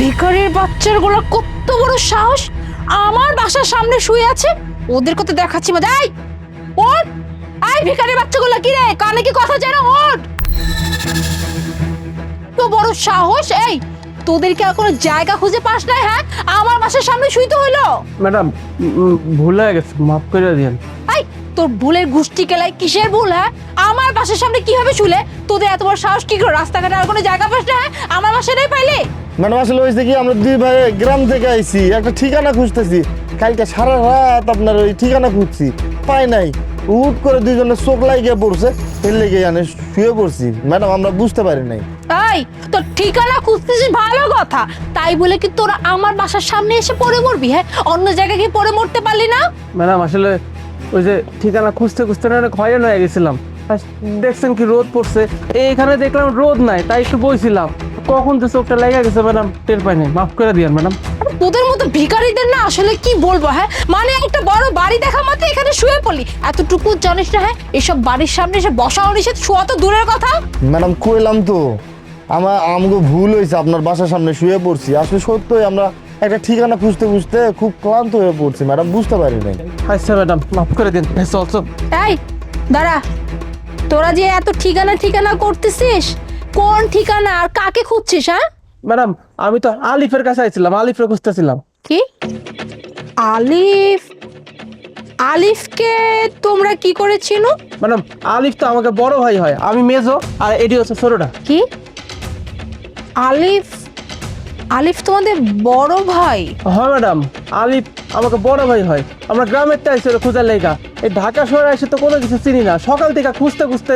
ভিখারির বাচ্চাগুলো কত বড় সাহস, আমার বাসার সামনে শুয়ে আছে। ওদের কত দেখাচ্ছি মজা। এই ওঠ, এই ভিখারির বাচ্চাগুলো কি রে, কানে কি কথা যায় না? ওঠ, তো বড় সাহস। এই তোদের কি আর কোনো জায়গা খুঁজে পাস না? হ্যাঁ, আমার বাসার সামনে শুইতে হলো। ম্যাডাম ভুল হয়ে গেছে, মাফ করে দিন। এই তোর ভুলের গুষ্টি কেলাই, কিসের ভুল? হ্যাঁ, আমার বাসার সামনে কিভাবে শুলে? তোদের এত বড় সাহস কি করে? রাস্তাঘাটে আর কোনো জায়গা পাস না? হ্যাঁ, আমার বাসাটাই পাইলে। ম্যাডাম আসলে হয়েছে কি, আমরা দুই ভাই গ্রাম থেকে আইছি, একটা ঠিকানা খুঁজতেছি। কালকে সারা রাত আপনার ওই ঠিকানা খুঁজছি, পাই নাই। উঠ করে দুইজনের চোখ লাগিয়ে পড়ছে, এর লেগে জানে শুয়ে পড়ছি। ম্যাডাম আমরা বুঝতে পারি নাই। এই তোর ঠিকানা খুঁজতেছিস ভালো কথা, তাই বলে কি তোরা আমার বাসার সামনে এসে পড়ে মরবি? হ্যাঁ, অন্য জায়গায় গিয়ে পড়ে মরতে পারলি না? ম্যাডাম আসলে ওই যে ঠিকানা খুঁজতে খুঁজতে না অনেক হয়রান হয়ে গেছিলাম। আর দেখছেন কি রোদ পড়ছে, এইখানে দেখলাম রোদ নাই, তাই একটু বইছিলাম। কখন যে চোখটা লেগে গেছে ম্যাডাম টের পাইনি, মাফ করে দিয়েন ম্যাডাম। তোদের মতো ভিখারিদের না আসলে কি বলবো। হ্যাঁ, মানে একটা বড় বাড়ি দেখা মাত্র এখানে শুয়ে পড়লি, এতটুকু জানিস না? হ্যাঁ, এসব বাড়ির সামনে এসে বসা নিষেধ, শোয়া তো দূরের কথা। ম্যাডাম কইলাম তো, আমাকে ভুল হয়েছে, আপনার বাসার সামনে শুয়ে পড়ছি। আসলে সত্যই আমরা একটা ঠিকানা খুঁজতে খুঁজতে খুব ক্লান্ত হয়ে পড়ছি ম্যাডাম, বুঝতে পারি নাই। আচ্ছা ম্যাডাম মাফ করে দিন। চল চল। এই দাঁড়া, তোরা যে এত ঠিকানা ঠিকানা করতেছিস, কোন ঠিকানা আর কাকে খুঁজছিস? হ্যাঁ ম্যাডাম আমি তো আলিফের কাছে আইছিলাম, আলিফের খুঁজতেছিলাম। কি আলিফ? আলিফকে তোমরা কি করে চিনো? ম্যাডাম আলিফ তো আমাকে বড় ভাই হয়, আমি মেজো আর এডি হচ্ছে ছোটটা। কি আলিফ? আলিফ তোমাদের বড় ভাই? হ্যাঁ ম্যাডাম, আলিফ আমাকে বড় ভাই হয়। আমরা গ্রামের টাই ছিল খোঁজার লেগা, এই ঢাকা শহরে এসে তো কোনো কিছু চিনি না। সকাল থেকে খুঁজতে খুঁজতে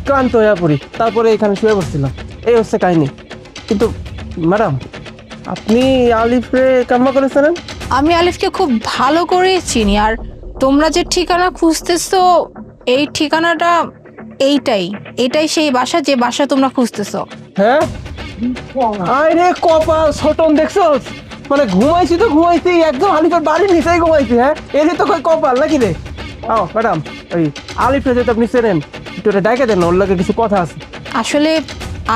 ক্লান্ত হয়ে পড়ি, তারপরে এখানে শুয়ে পড়ছিলাম। এই হচ্ছে কাহিনী। কিন্তু ম্যাডাম আপনি আলিফরে কেমন করে চেনেন? আমি আলিফকে খুব ভালো করে চিনি। আর তোমরা যে ঠিকানা খুঁজতেছো, এই ঠিকানাটা এটাই সেই বাসা যে বাসা তোমরা খুঁজতেছো। হ্যাঁ আরে কপাল ছোটন দেখছোস, মানে ঘুমাইছি তো ঘুমাইছি, একদম আলিফের বাড়ির নিচেই ঘুমাইছি। হ্যাঁ এরই তো কই কপাল নাকি রে? আও ম্যাডাম, ওই আলিফরে যেটা আপনি চেনেন একটু এটা ডাইকে দেন, ওর লাগে কিছু কথা আছে। আসলে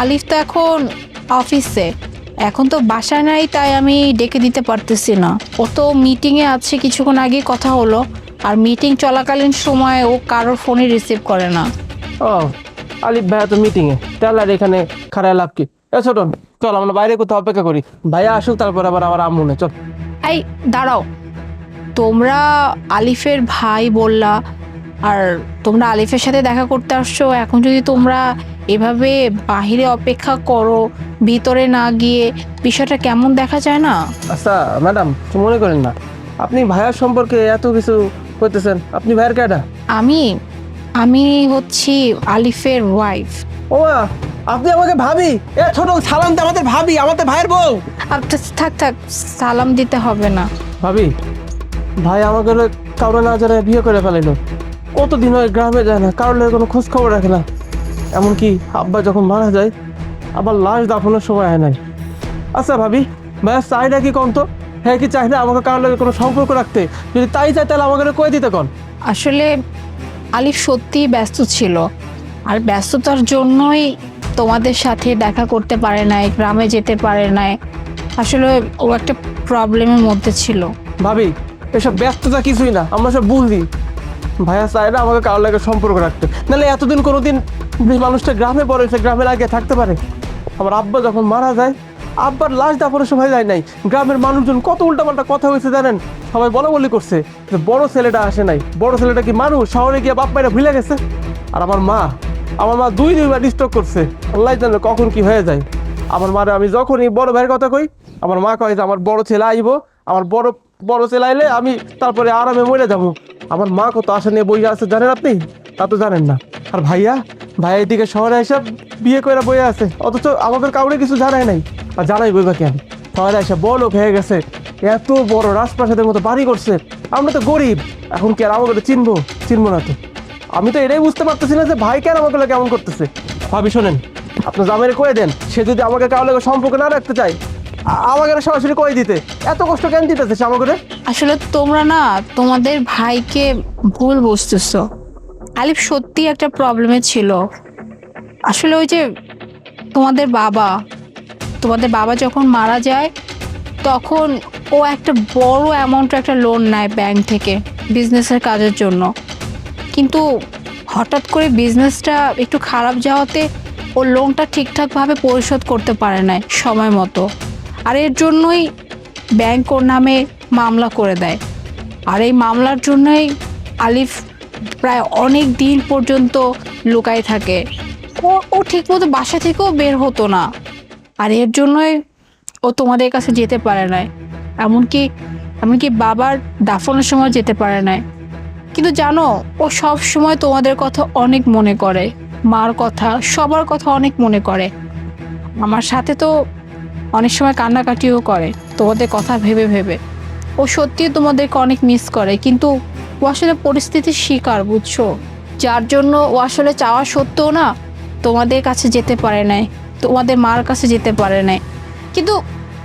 আলিফ তো এখন অফিসে, এখন তো বাসায় নাই, তাই আমি ডেকে দিতে পারতেছি না। ও তো মিটিংয়ে আছে, কিছুক্ষণ আগে কথা হলো। আর মিটিং চলাকালীন সময় ও কারোর ফোনই রিসিভ করে না। ও আলিফ ভাইয়া তো মিটিংয়ে, তাহলে আর এখানে খারায় লাভ কি? এ ছোটন চল আমরা বাইরে কোথাও অপেক্ষা করি, ভাইয়া আসুক, তারপর আবার আমার আম্মু নে চল। এই দাঁড়াও, তোমরা আলিফের ভাই বললা, আর তোমরা আলিফের সাথে দেখা করতে আসছো। এখন যদি তোমরা এভাবে বাহিরে অপেক্ষা করো, ভিতরে না গিয়ে, বিষয়টা কেমন দেখা যায় না? আচ্ছা ম্যাডাম কিছু মনে করেন না, আপনি ভাইয়ার সম্পর্কে এত কিছু করতেছেন, আপনি ভাইয়ের কেডা? আমি আমি হচ্ছি আলিফের ওয়াইফ। ও আপনি আমাকে ভাবি? এ ছোট সালাম দে, আমাদের ভাবি, আমাদের ভাইয়ের বউ। থাক থাক, সালাম দিতে হবে না। ভাবি ভাই আমাকে কারো না জানায় বিয়ে করে ফেলাইলো। কতদিন হয় গ্রামে যায় না, কারোর কোনো খোঁজ খবর রাখে না। এমনকি আব্বা যখন মারা যায় আবার লাশ দাফনের সময় হয় নাই। আচ্ছা ভাবি, ভাইয়া চাইটা কি কম তো? হ্যাঁ কি চাই না আমাকে কারোর লাগে কোনো সম্পর্ক রাখতে? যদি তাই চাই তাহলে আমাকে কয়ে দিতে কন। আসলে আলিফ সত্যিই ব্যস্ত ছিল, আর ব্যস্ততার জন্যই তোমাদের সাথে দেখা করতে পারে নাই, গ্রামে যেতে পারে নাই। আসলে ও একটা প্রবলেমের মধ্যে ছিল। ভাবি এসব ব্যস্ততা কিছুই না, আমরা সব বুঝি। ভাইয়া চাই না আমাকে কারোর লাগে সম্পর্ক রাখতে, নাহলে এতদিন কোনোদিন মানুষটা গ্রামে বড় হয়েছে, গ্রামের আগে থাকতে পারে? আমার আব্বা যখন মারা যায়, আব্বার লাশ দাফনের সময় যায় নাই। গ্রামের মানুষজন কত উল্টাপাল্টা কথা হয়েছে জানেন? সবাই বলা বলি করছে যে বড় ছেলেটা আসে নাই। বড় ছেলেটা কি মানুষ? শহরে গিয়ে বাপ মায়েরা ভুলে গেছে। আর আমার মা দুইবার স্ট্রোক করছে, আল্লাহ জানে কখন কি হয়ে যায়। আমার মারে আমি যখনই বড় ভাইয়ের কথা কই, আমার মা কয় যে আমার বড় ছেলে আইব, আমার বড় ছেলে আইলে আমি তারপরে আরামে মরে যাবো। আমার মা কত আশা নিয়ে বইয়া আছে জানেন আপনি? তা তো জানেন না। আর ভাইয়া এদিকে শহরে এসে বিয়ে করে বইয়া আছে, অথচ আমাদের কাউরে কিছু জানায় নাই। আর জানাই বইবা কেন? শহরে এসে বড় লোক হয়ে গেছে, এত বড় রাজপ্রাসাদের মতো বাড়ি করছে। আমরা তো গরিব, এখন কি আর আমাকে চিনবো না তো? আমি তো এটাই বুঝতে পারতেছি না যে ভাই কেন আমাকে কেমন করতেছে। ভাবি শোনেন, আপনার জামাইরে কয়ে দেন, সে যদি আমাকে কারোর লাগে সম্পর্ক না রাখতে চায় আমাকে সরাসরি কয়ে দিতে। এত কষ্ট কেন দিতেছে সে আমাকে? আসলে তোমরা না তোমাদের ভাইকে ভুল বুঝতেছো। আলিফ সত্যি একটা প্রবলেমে ছিল। আসলে ওই যে তোমাদের বাবা যখন মারা যায়, তখন ও একটা বড় অ্যামাউন্টের একটা লোন নেয় ব্যাংক থেকে বিজনেসের কাজের জন্য। কিন্তু হঠাৎ করে বিজনেসটা একটু খারাপ যাওয়াতে ও লোনটা ঠিকঠাকভাবে পরিশোধ করতে পারে না সময় মতো। আর এর জন্যই ব্যাংক ওর নামে মামলা করে দেয়। আর এই মামলার জন্যই আলিফ প্রায় অনেক দিন পর্যন্ত লুকায় থাকে। ও ঠিকমতো বাসা থেকেও বের হতো না। আর এর জন্যই ও তোমাদের কাছে যেতে পারে না, এমনকি বাবার দাফনের সময় যেতে পারে না। কিন্তু জানো, ও সব সময় তোমাদের কথা অনেক মনে করে, মার কথা, সবার কথা অনেক মনে করে। আমার সাথে তো অনেক সময় কান্নাকাটিও করে তোমাদের কথা ভেবে ভেবে। ও সত্যিই তোমাদেরকে অনেক মিস করে, কিন্তু ও আসলে পরিস্থিতির শিকার, বুঝছো? যার জন্য ও আসলে চাওয়া সত্ত্বেও না তোমাদের কাছে যেতে পারে নাই, তোমাদের মার কাছে যেতে পারে নাই।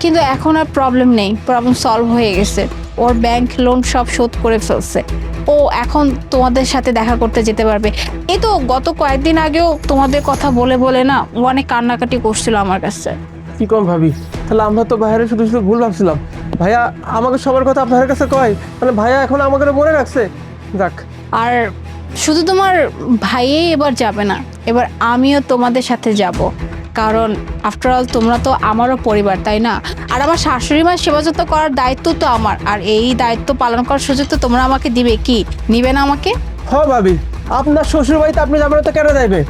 কিন্তু এখন আর প্রবলেম নেই, প্রবলেম সলভ হয়ে গেছে। ওর ব্যাংক লোন সব শোধ করে ফেলছে। ও এখন তোমাদের সাথে দেখা করতে যেতে পারবে। এই তো গত কয়েকদিন আগেও তোমাদের কথা বলে বলে না ও অনেক কান্নাকাটি করছিল আমার কাছে। কি কম ভাবি, তাহলে আমরা তো ভাইয়ারে শুধু শুধু ভুল ভাবছিলাম। ভাইয়া আমাকে সবার কথা আপনার কাছে কয়, মানে ভাইয়া এখন আমাকে মনে রাখছে। যাক। আর শুধু তোমার ভাইয়েই এবার যাবে না, এবার আমিও তোমাদের সাথে যাব। কারণ আফটার অল তোমরা তো আমারও পরিবার, তাই না? আর আমার শাশুড়ি মার সেবা যত্ন করার দায়িত্ব তো আমার। আর এই দায়িত্ব পালন করার সুযোগ তো তোমরা আমাকে দিবে, কি নিবে না আমাকে? হ্যাঁ ভাবি, আপনার শ্বশুর বাড়িতে আপনি যাবেন তো কেন যাইবে?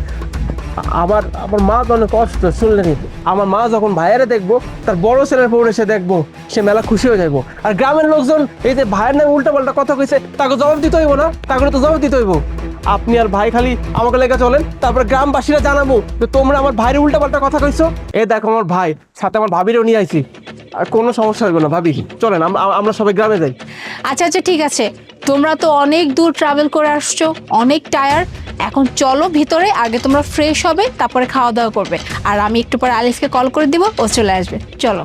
আমার আমার মা তো অনেক কষ্ট শুনলেনি। আমার মা যখন ভাইয়ারে দেখবো, তার বড় ছেলের পর এসে দেখবো, সে মেলা খুশি হয়ে যাবো। আর গ্রামের লোকজন এই যে ভাইয়ের নামে উল্টা পাল্টা কথা কইছে, তাকে জবাব দিতে হইব না? তাকে তো জবাব দিতে হইব। আপনি আর ভাই খালি আমাকে লেগে চলেন, তারপরে গ্রামবাসীরা জানাবো যে তোমরা আমার ভাইয়ের উল্টা পাল্টা কথা কইছো। এ দেখো আমার ভাই, সাথে আমার ভাবিরও নিয়ে আইছি। আর কোনো সমস্যা হইব না ভাবি, চলেন আমরা সবাই গ্রামে যাই। আচ্ছা আচ্ছা, ঠিক আছে। তোমরা তো অনেক দূর ট্রাভেল করে আসছো, অনেক টায়ার্ড। এখন চলো ভিতরে, আগে তোমরা ফ্রেশ হবে, তারপরে খাওয়া দাওয়া করবে। আর আমি একটু পরে আলিফকে কল করে দিব, ও চলে আসবে। চলো।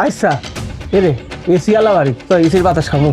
আচ্ছা, এরে এসি আলা বাড়ি তো এসির বাতাস খামো।